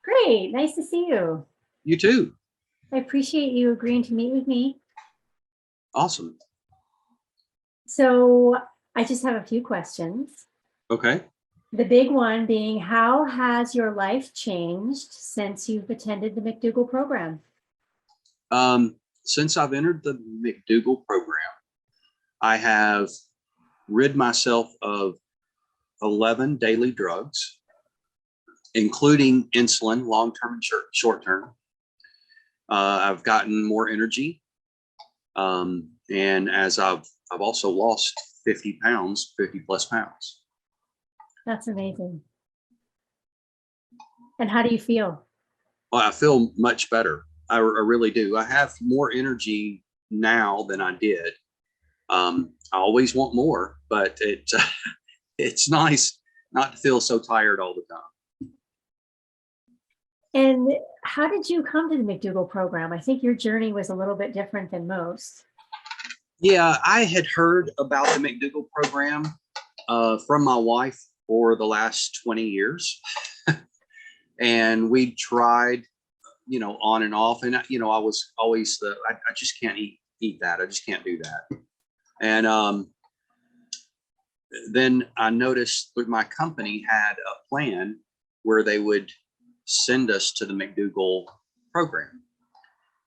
Great. Nice to see you. You too. I appreciate you agreeing to meet with me. Awesome. So I just have a few questions. Okay. The big one being, how has your life changed since you've attended the McDougall program? Since I've entered the McDougall program, I have rid myself of 11 daily drugs, including insulin, long-term and short-term. I've gotten more energy. And as I've also lost 50 pounds, 50 plus pounds. That's amazing. And how do you feel? Well, I feel much better. I really do. I have more energy now than I did. I always want more, but it's nice not to feel so tired all the time. And how did you come to the McDougall program? I think your journey was a little bit different than most. Yeah, I had heard about the McDougall program from my wife for the last 20 years. And we tried, on and off. And, I was always I just can't eat that. I just can't do that. And then I noticed that my company had a plan where they would send us to the McDougall program.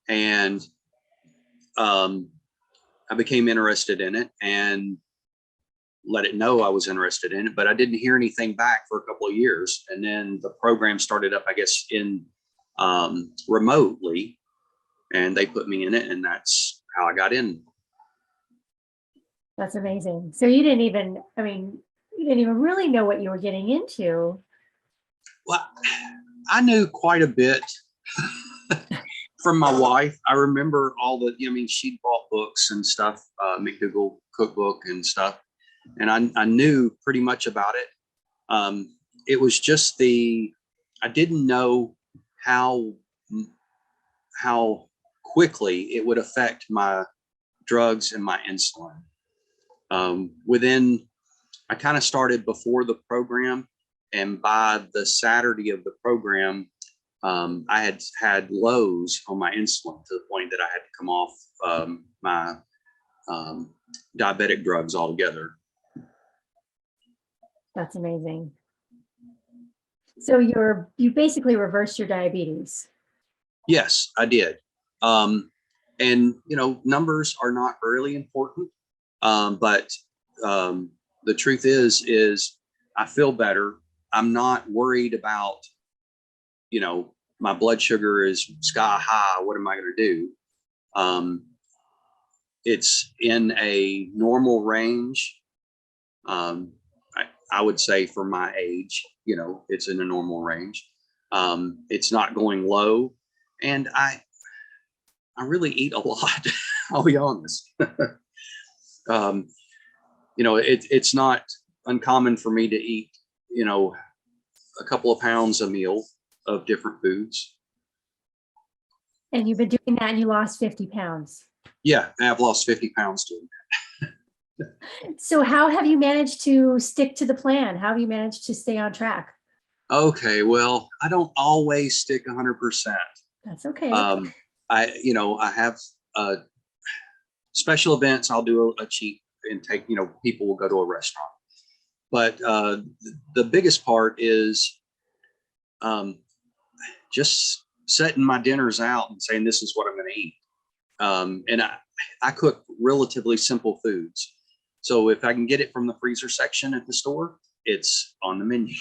And I became interested in it and let it know I was interested in it, but I didn't hear anything back for a couple of years. And then the program started up, I guess, in remotely, and they put me in it, and that's how I got in. That's amazing. So you didn't even really know what you were getting into. Well, I knew quite a bit from my wife. I remember all the, she'd bought books and stuff, McDougall cookbook and stuff. And I knew pretty much about it. It was just I didn't know how quickly it would affect my drugs and my insulin. I kind of started before the program, and by the Saturday of the program, I had lows on my insulin to the point that I had to come off my diabetic drugs altogether. That's amazing. So you basically reversed your diabetes. Yes, I did. And numbers are not really important, but the truth is I feel better. I'm not worried about, my blood sugar is sky high. What am I going to do? It's in a normal range. I would say for my age, it's in a normal range. It's not going low, and I really eat a lot. I'll be honest. It's not uncommon for me to eat, a couple of pounds a meal of different foods. And you've been doing that, and you lost 50 pounds. Yeah, I've lost 50 pounds doing that. So how have you managed to stick to the plan? How have you managed to stay on track? Okay, well, I don't always stick 100%. That's okay. I have special events. I'll do a cheat intake. People will go to a restaurant. But the biggest part is just setting my dinners out and saying, this is what I'm going to eat. And I cook relatively simple foods. So if I can get it from the freezer section at the store, it's on the menu.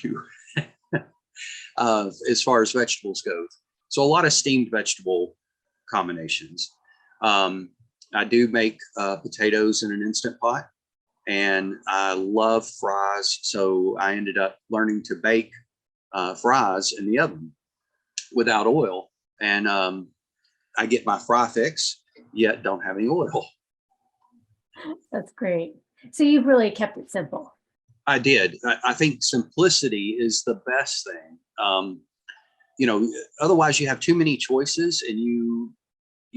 As far as vegetables go. So a lot of steamed vegetable combinations. I do make potatoes in an Instant Pot, and I love fries. So I ended up learning to bake fries in the oven without oil. And I get my fry fix, yet don't have any oil. That's great. So you've really kept it simple. I did. I think simplicity is the best thing. Otherwise you have too many choices and you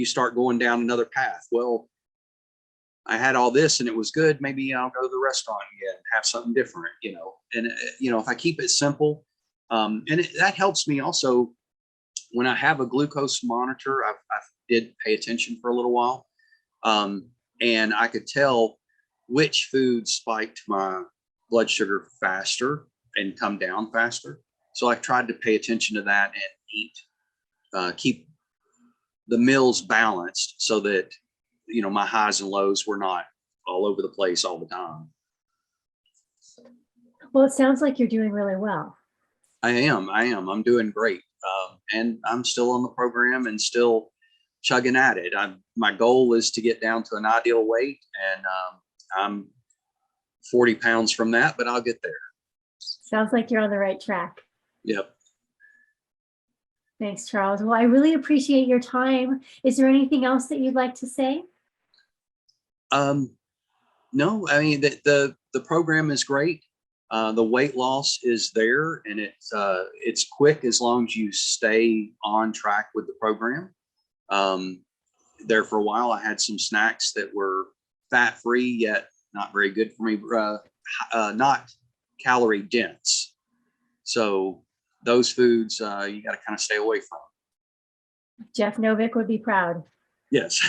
start going down another path. Well, I had all this and it was good. Maybe I'll go to the restaurant again and have something different, and if I keep it simple, that helps me also when I have a glucose monitor, I did pay attention for a little while. And I could tell which food spiked my blood sugar faster and come down faster. So I tried to pay attention to that and keep the meals balanced so that, my highs and lows were not all over the place all the time. Well, it sounds like you're doing really well. I am. I'm doing great. And I'm still on the program and still chugging at it. My goal is to get down to an ideal weight, and I'm 40 pounds from that, but I'll get there. Sounds like you're on the right track. Yep. Thanks, Charles. Well, I really appreciate your time. Is there anything else that you'd like to say? No, I mean, the program is great. The weight loss is there, and it's quick as long as you stay on track with the program. There for a while, I had some snacks that were fat-free, yet not very good for me, not calorie dense. So those foods you got to kind of stay away from. Jeff Novick would be proud. Yes.